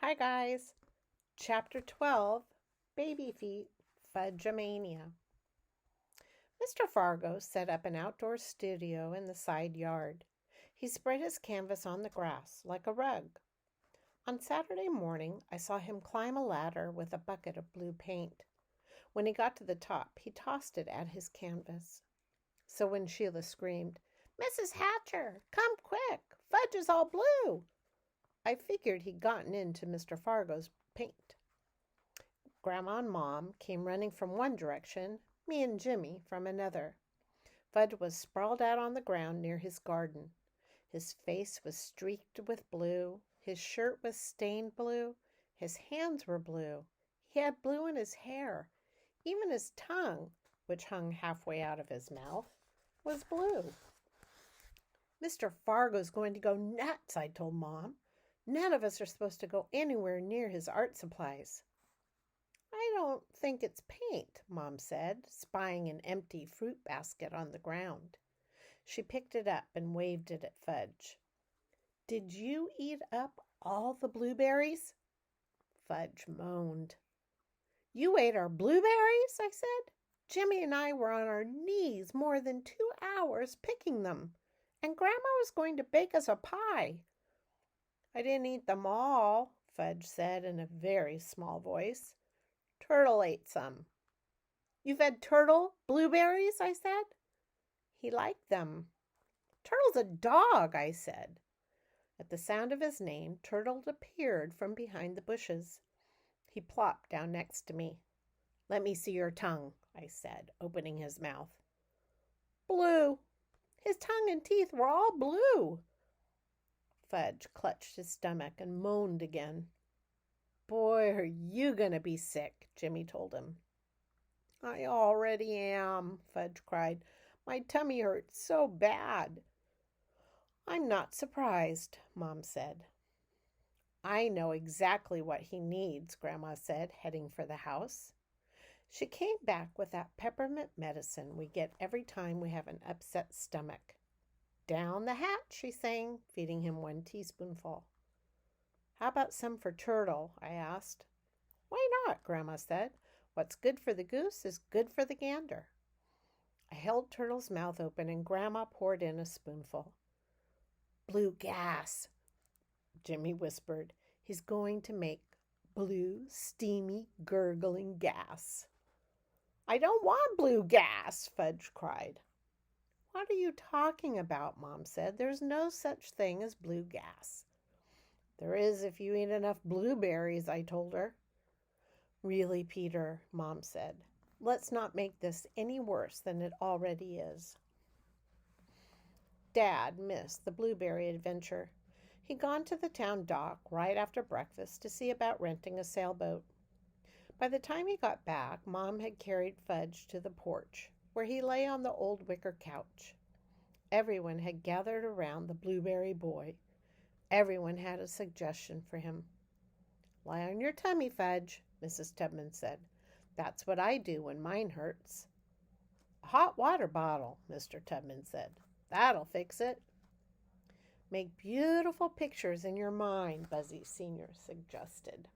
Hi, guys. Chapter 12 Baby Feet Fudge-a-Mania. Mr. Fargo set up an outdoor studio in the side yard. He spread his canvas on the grass like a rug. On Saturday morning, I saw him climb a ladder with a bucket of blue paint. When he got to the top, he tossed it at his canvas. So when Sheila screamed, "Mrs. Hatcher, come quick! Fudge is all blue!" I figured he'd gotten into Mr. Fargo's paint. Grandma and Mom came running from one direction, me and Jimmy from another. Fudge was sprawled out on the ground near his garden. His face was streaked with blue. His shirt was stained blue. His hands were blue. He had blue in his hair. Even his tongue, which hung halfway out of his mouth, was blue. "Mr. Fargo's going to go nuts," I told Mom. "None of us are supposed to go anywhere near his art supplies." "I don't think it's paint," Mom said, spying an empty fruit basket on the ground. She picked it up and waved it at Fudge. "Did you eat up all the blueberries?" Fudge moaned. "You ate our blueberries?" I said. "Jimmy and I were on our knees more than 2 hours picking them, and Grandma was going to bake us a pie." "I didn't eat them all," Fudge said in a very small voice. "Turtle ate some." "You fed Turtle blueberries?" I said. "He liked them." "Turtle's a dog," I said. At the sound of his name, Turtle appeared from behind the bushes. He plopped down next to me. "Let me see your tongue," I said, opening his mouth. "Blue." His tongue and teeth were all blue. Fudge clutched his stomach and moaned again. "Boy, are you going to be sick," Jimmy told him. "I already am," Fudge cried. "My tummy hurts so bad." "I'm not surprised," Mom said. "I know exactly what he needs," Grandma said, heading for the house. She came back with that peppermint medicine we get every time we have an upset stomach. "Down the hatch," she sang, feeding him 1 teaspoonful. "How about some for Turtle?" I asked. "Why not?" Grandma said. "What's good for the goose is good for the gander." I held Turtle's mouth open and Grandma poured in a spoonful. "Blue gas," Jimmy whispered. "He's going to make blue, steamy, gurgling gas." "I don't want blue gas," Fudge cried. "What are you talking about?" Mom said. "There's no such thing as blue gas." "There is if you eat enough blueberries," I told her. "Really, Peter," Mom said. "Let's not make this any worse than it already is." Dad missed the blueberry adventure. He'd gone to the town dock right after breakfast to see about renting a sailboat. By the time he got back, Mom had carried Fudge to the porch, where he lay on the old wicker couch. Everyone had gathered around the blueberry boy. Everyone had a suggestion for him. "Lie on your tummy, Fudge," Mrs. Tubman said. "That's what I do when mine hurts." "A hot water bottle," Mr. Tubman said. "That'll fix it." "Make beautiful pictures in your mind," Buzzy Sr. suggested.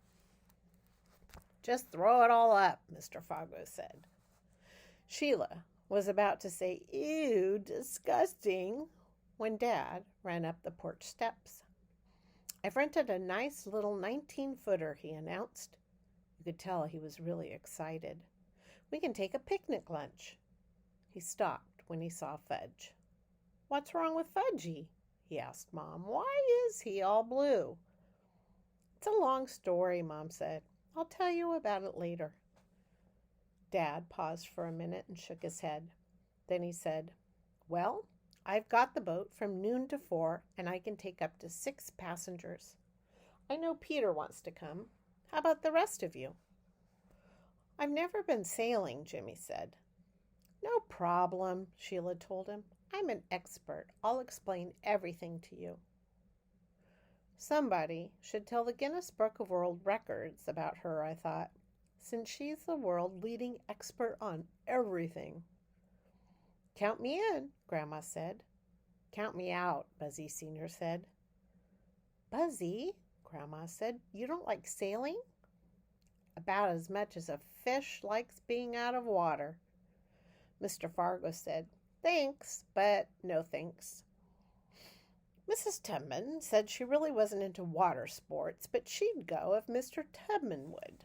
"Just throw it all up," Mr. Fargo said. Sheila was about to say, "Ew, disgusting," when Dad ran up the porch steps. "I've rented a nice little 19-footer, he announced. You could tell he was really excited. "We can take a picnic lunch." He stopped when he saw Fudge. "What's wrong with Fudgy?" he asked Mom. "Why is he all blue?" "It's a long story," Mom said. "I'll tell you about it later." Dad paused for a minute and shook his head. Then he said, "Well, I've got the boat from noon to 4, and I can take up to 6 passengers. I know Peter wants to come. How about the rest of you?" "I've never been sailing," Jimmy said. "No problem," Sheila told him. "I'm an expert. I'll explain everything to you." Somebody should tell the Guinness Book of World Records about her, I thought, since she's the world-leading expert on everything. "Count me in," Grandma said. "Count me out," Buzzy Sr. said. "Buzzy?" Grandma said. You don't like sailing? About as much as a fish likes being out of water. Mr. Fargo said, Thanks, but no thanks. Mrs. Tubman said she really wasn't into water sports, but she'd go if Mr. Tubman would.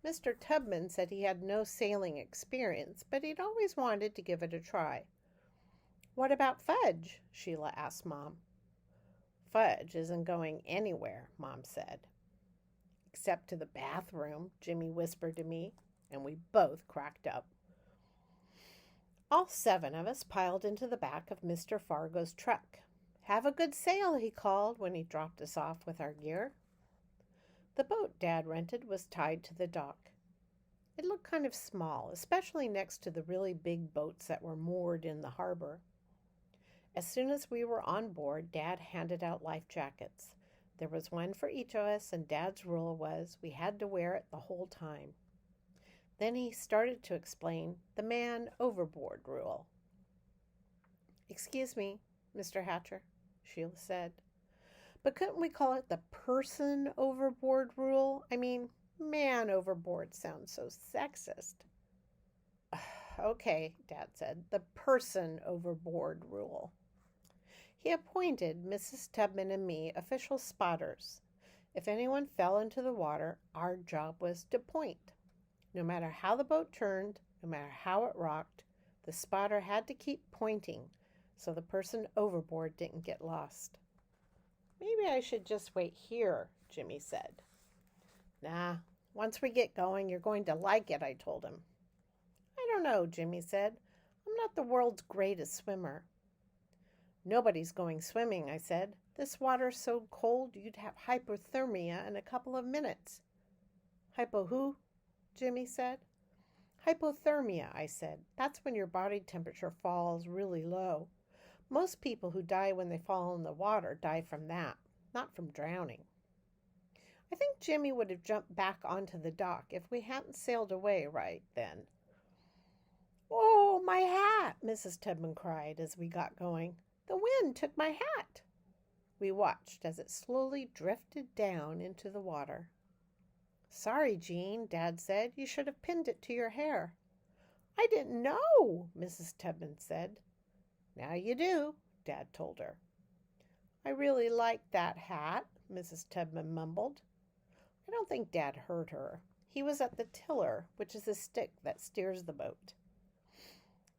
Mr. Tubman said he had no sailing experience, but he'd always wanted to give it a try. What about Fudge? Sheila asked Mom. Fudge isn't going anywhere, Mom said. Except to the bathroom, Jimmy whispered to me, and we both cracked up. All 7 of us piled into the back of Mr. Fargo's truck. Have a good sail, he called when he dropped us off with our gear. The boat Dad rented was tied to the dock. It looked kind of small, especially next to the really big boats that were moored in the harbor. As soon as we were on board, Dad handed out life jackets. There was one for each of us, and Dad's rule was we had to wear it the whole time. Then he started to explain the man overboard rule. Excuse me, Mr. Hatcher, Sheila said. But couldn't we call it the person overboard rule? I mean, man overboard sounds so sexist. Okay, Dad said, the person overboard rule. He appointed Mrs. Tubman and me official spotters. If anyone fell into the water, our job was to point. No matter how the boat turned, no matter how it rocked, the spotter had to keep pointing so the person overboard didn't get lost. Maybe I should just wait here, Jimmy said. Nah, once we get going, you're going to like it, I told him. I don't know, Jimmy said. I'm not the world's greatest swimmer. Nobody's going swimming, I said. This water's so cold you'd have hypothermia in a couple of minutes. Hypo who? Jimmy said. Hypothermia, I said. That's when your body temperature falls really low. Most people who die when they fall in the water die from that, not from drowning. I think Jimmy would have jumped back onto the dock if we hadn't sailed away right then. Oh, my hat, Mrs. Tubman cried as we got going. The wind took my hat. We watched as it slowly drifted down into the water. Sorry, Jean, Dad said. You should have pinned it to your hair. I didn't know, Mrs. Tubman said. Now you do, Dad told her. I really like that hat, Mrs. Tubman mumbled. I don't think Dad heard her. He was at the tiller, which is the stick that steers the boat.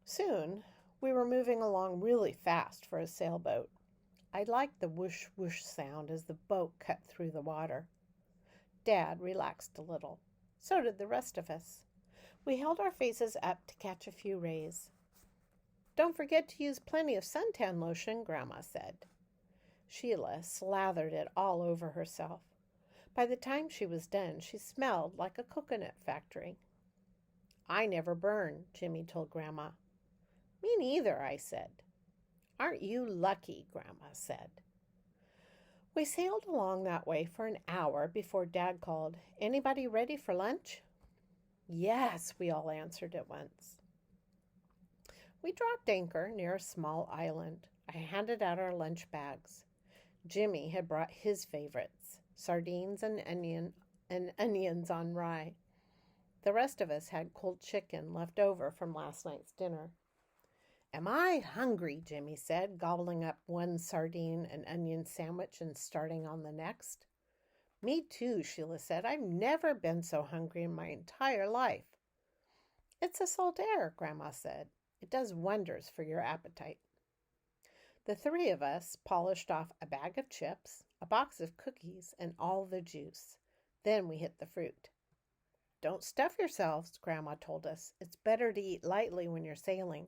Soon, we were moving along really fast for a sailboat. I liked the whoosh-whoosh sound as the boat cut through the water. Dad relaxed a little. So did the rest of us. We held our faces up to catch a few rays. Don't forget to use plenty of suntan lotion, Grandma said. Sheila slathered it all over herself. By the time she was done, she smelled like a coconut factory. I never burn, Jimmy told Grandma. Me neither, I said. Aren't you lucky, Grandma said. We sailed along that way for an hour before Dad called, Anybody ready for lunch? Yes, we all answered at once. We dropped anchor near a small island. I handed out our lunch bags. Jimmy had brought his favorites, sardines and onions on rye. The rest of us had cold chicken left over from last night's dinner. Am I hungry, Jimmy said, gobbling up one sardine and onion sandwich and starting on the next. Me too, Sheila said. I've never been so hungry in my entire life. It's the salt air, Grandma said. It does wonders for your appetite. The 3 of us polished off a bag of chips, a box of cookies, and all the juice. Then we hit the fruit. Don't stuff yourselves, Grandma told us. It's better to eat lightly when you're sailing.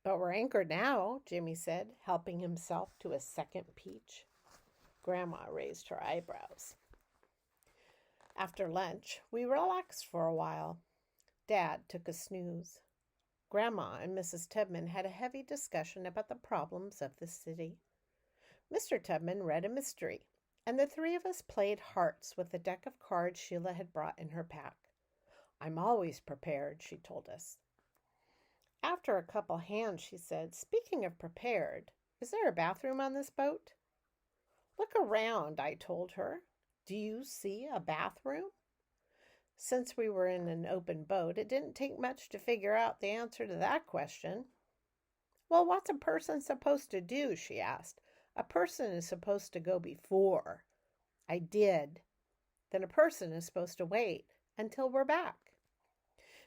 But we're anchored now, Jimmy said, helping himself to a second peach. Grandma raised her eyebrows. After lunch, we relaxed for a while. Dad took a snooze. Grandma and Mrs. Tubman had a heavy discussion about the problems of the city. Mr. Tubman read a mystery, and the 3 of us played hearts with the deck of cards Sheila had brought in her pack. I'm always prepared, she told us. After a couple hands, she said, Speaking of prepared, is there a bathroom on this boat? Look around, I told her. Do you see a bathroom? Since we were in an open boat, it didn't take much to figure out the answer to that question. Well, what's a person supposed to do? She asked. A person is supposed to go before. I did. Then a person is supposed to wait until we're back.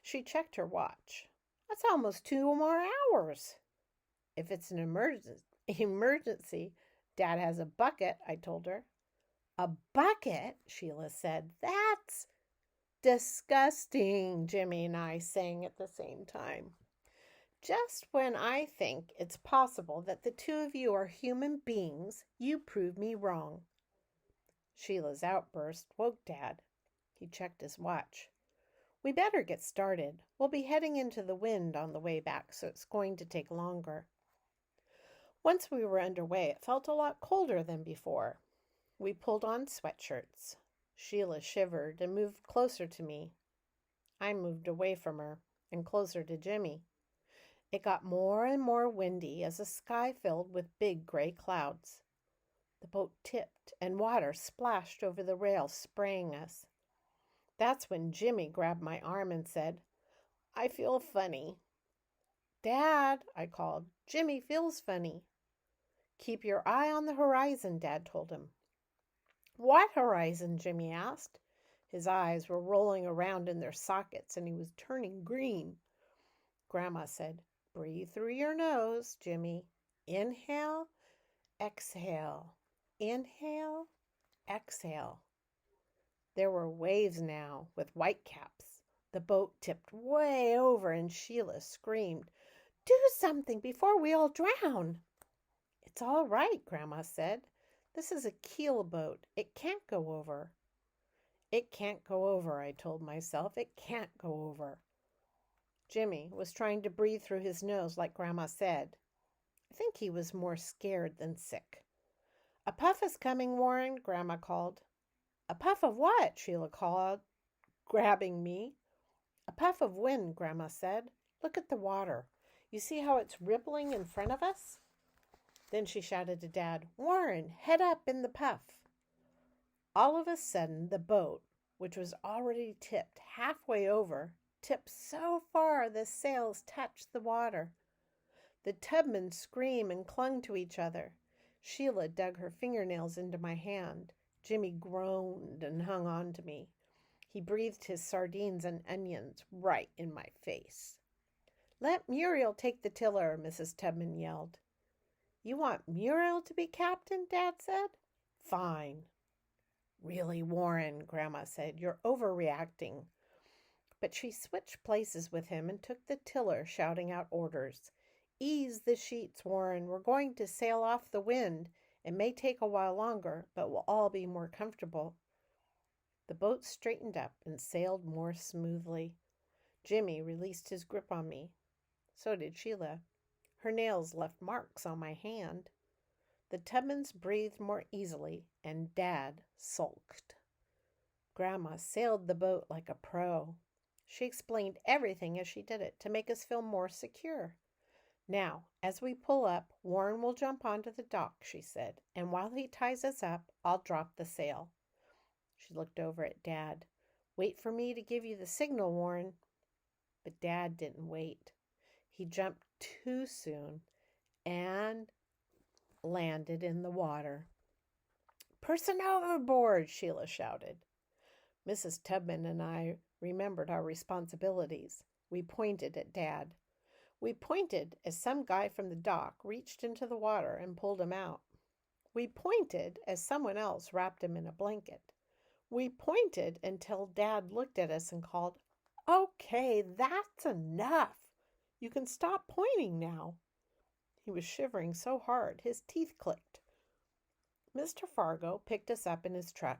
She checked her watch. That's almost 2 more hours. If it's an emergency, Dad has a bucket, I told her. A bucket? Sheila said. That's disgusting, Jimmy and I sang at the same time. Just when I think it's possible that the two of you are human beings, you prove me wrong. Sheila's outburst woke Dad. He checked his watch. We better get started. We'll be heading into the wind on the way back, so it's going to take longer. Once we were underway, it felt a lot colder than before. We pulled on sweatshirts. Sheila shivered and moved closer to me. I moved away from her and closer to Jimmy. It got more and more windy as the sky filled with big gray clouds. The boat tipped and water splashed over the rail, spraying us. That's when Jimmy grabbed my arm and said, I feel funny. Dad, I called. Jimmy feels funny. Keep your eye on the horizon, Dad told him. What horizon? Jimmy asked. His eyes were rolling around in their sockets and he was turning green. Grandma said, breathe through your nose, Jimmy. Inhale, exhale. Inhale, exhale. There were waves now with white caps. The boat tipped way over and Sheila screamed, do something before we all drown. It's all right, Grandma said. This is a keel boat. It can't go over. It can't go over, I told myself. It can't go over. Jimmy was trying to breathe through his nose like Grandma said. I think he was more scared than sick. A puff is coming, Warren, Grandma called. A puff of what? Sheila called, grabbing me. A puff of wind, Grandma said. Look at the water. You see how it's rippling in front of us? Then she shouted to Dad, Warren, head up in the puff. All of a sudden, the boat, which was already tipped halfway over, tipped so far the sails touched the water. The tubmen screamed and clung to each other. Sheila dug her fingernails into my hand. Jimmy groaned and hung on to me. He breathed his sardines and onions right in my face. Let Muriel take the tiller, Mrs. Tubman yelled. You want Muriel to be captain, Dad said. Fine. Really, Warren, Grandma said, you're overreacting. But she switched places with him and took the tiller, shouting out orders. Ease the sheets, Warren. We're going to sail off the wind. It may take a while longer, but we'll all be more comfortable. The boat straightened up and sailed more smoothly. Jimmy released his grip on me. So did Sheila. Her nails left marks on my hand. The Tubmans breathed more easily, and Dad sulked. Grandma sailed the boat like a pro. She explained everything as she did it to make us feel more secure. Now, as we pull up, Warren will jump onto the dock, she said, and while he ties us up, I'll drop the sail. She looked over at Dad. Wait for me to give you the signal, Warren. But Dad didn't wait. He jumped too soon and landed in the water. Person overboard, Sheila shouted. Mrs. Tubman and I remembered our responsibilities. We pointed at Dad. We pointed as some guy from the dock reached into the water and pulled him out. We pointed as someone else wrapped him in a blanket. We pointed until Dad looked at us and called, Okay, that's enough. You can stop pointing now. He was shivering so hard, his teeth clicked. Mr. Fargo picked us up in his truck.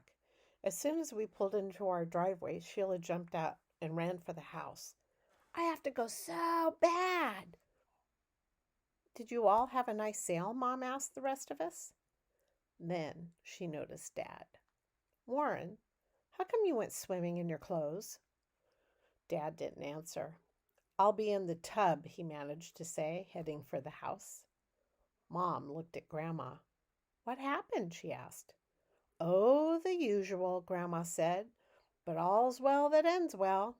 As soon as we pulled into our driveway, Sheila jumped out and ran for the house. I have to go so bad. Did you all have a nice sail, Mom asked the rest of us. Then she noticed Dad. Warren, how come you went swimming in your clothes? Dad didn't answer. I'll be in the tub, he managed to say, heading for the house. Mom looked at Grandma. What happened? She asked. Oh, the usual, Grandma said, but all's well that ends well.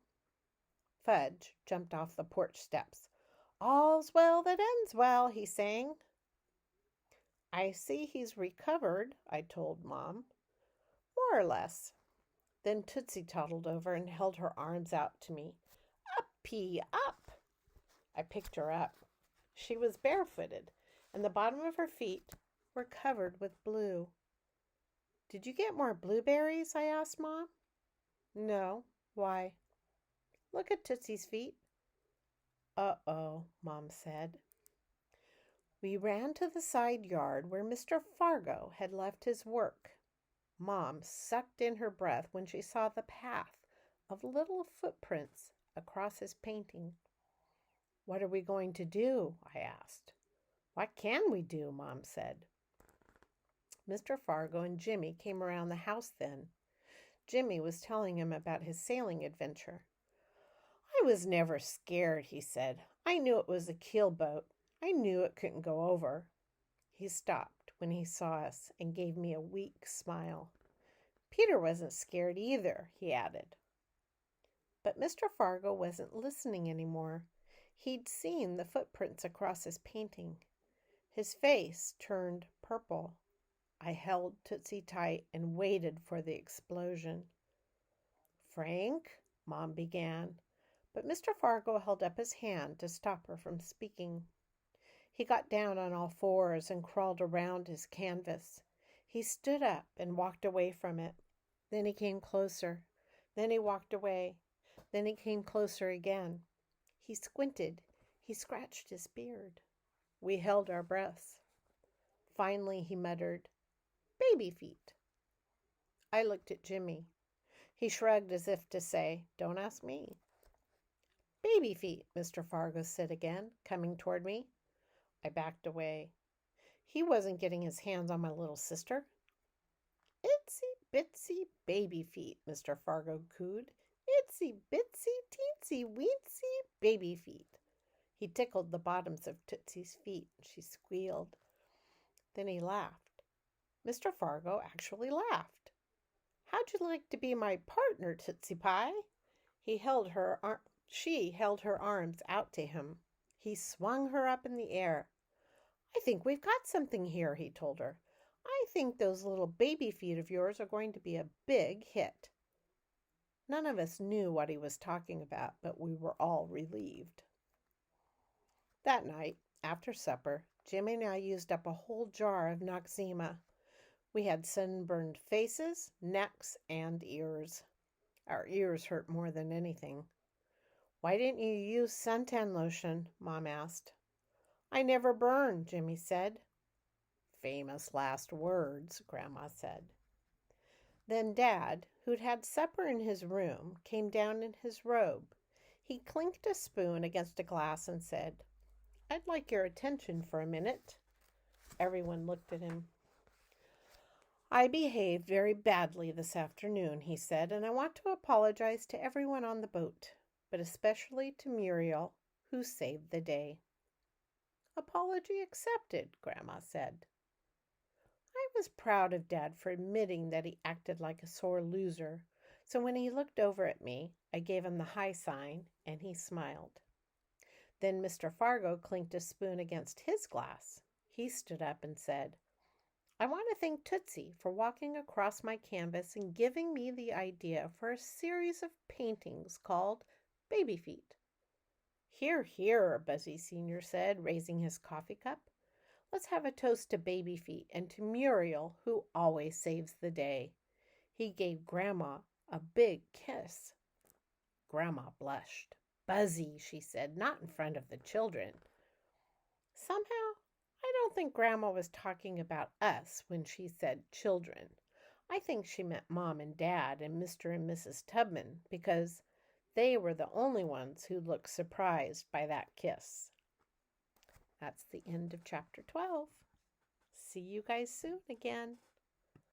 Fudge jumped off the porch steps. All's well that ends well, he sang. I see he's recovered, I told Mom. More or less. Then Tootsie toddled over and held her arms out to me. Uppy, up! I picked her up. She was barefooted, and the bottom of her feet were covered with blue. Did you get more blueberries? I asked Mom. No. Why? Look at Tootsie's feet. Uh-oh, Mom said. We ran to the side yard where Mr. Fargo had left his work. Mom sucked in her breath when she saw the path of little footprints across his painting. What are we going to do? I asked. What can we do? Mom said. Mr. Fargo and Jimmy came around the house then. Jimmy was telling him about his sailing adventure. I was never scared, he said. I knew it was a keelboat. I knew it couldn't go over. He stopped when he saw us and gave me a weak smile. Peter wasn't scared either, he added. But Mr. Fargo wasn't listening anymore. He'd seen the footprints across his painting. His face turned purple. I held Tootsie tight and waited for the explosion. Frank, Mom began, but Mr. Fargo held up his hand to stop her from speaking. He got down on all fours and crawled around his canvas. He stood up and walked away from it. Then he came closer. Then he walked away. Then he came closer again. He squinted. He scratched his beard. We held our breaths. Finally, he muttered, "Baby feet." I looked at Jimmy. He shrugged as if to say, "Don't ask me." "Baby feet," Mr. Fargo said again, coming toward me. I backed away. He wasn't getting his hands on my little sister. "Itsy bitsy baby feet," Mr. Fargo cooed. "Itsy bitsy teensy weensy baby feet." He tickled the bottoms of Tootsie's feet. She squealed. Then he laughed. Mr. Fargo actually laughed. "How'd you like to be my partner, Tootsie Pie?" She held her arms out to him. He swung her up in the air. "I think we've got something here," he told her. "I think those little baby feet of yours are going to be a big hit." None of us knew what he was talking about, but we were all relieved. That night, after supper, Jimmy and I used up a whole jar of Noxzema. We had sunburned faces, necks, and ears. Our ears hurt more than anything. "Why didn't you use suntan lotion?" Mom asked. "I never burn," Jimmy said. "Famous last words," Grandma said. Then Dad, who'd had supper in his room, came down in his robe. He clinked a spoon against a glass and said, "I'd like your attention for a minute." Everyone looked at him. "I behaved very badly this afternoon," he said, "and I want to apologize to everyone on the boat, but especially to Muriel, who saved the day." "Apology accepted," Grandma said. I was proud of Dad for admitting that he acted like a sore loser, so when he looked over at me, I gave him the high sign, and he smiled. Then Mr. Fargo clinked a spoon against his glass. He stood up and said, "I want to thank Tootsie for walking across my canvas and giving me the idea for a series of paintings called Baby Feet." "Hear, hear," Buzzy Sr. said, raising his coffee cup. "Let's have a toast to Baby Feet and to Muriel, who always saves the day." He gave Grandma a big kiss. Grandma blushed. "Buzzy," she said, "not in front of the children." Somehow, I don't think Grandma was talking about us when she said children. I think she meant Mom and Dad and Mr. and Mrs. Tubman, because they were the only ones who looked surprised by that kiss. That's the end of chapter 12. See you guys soon again.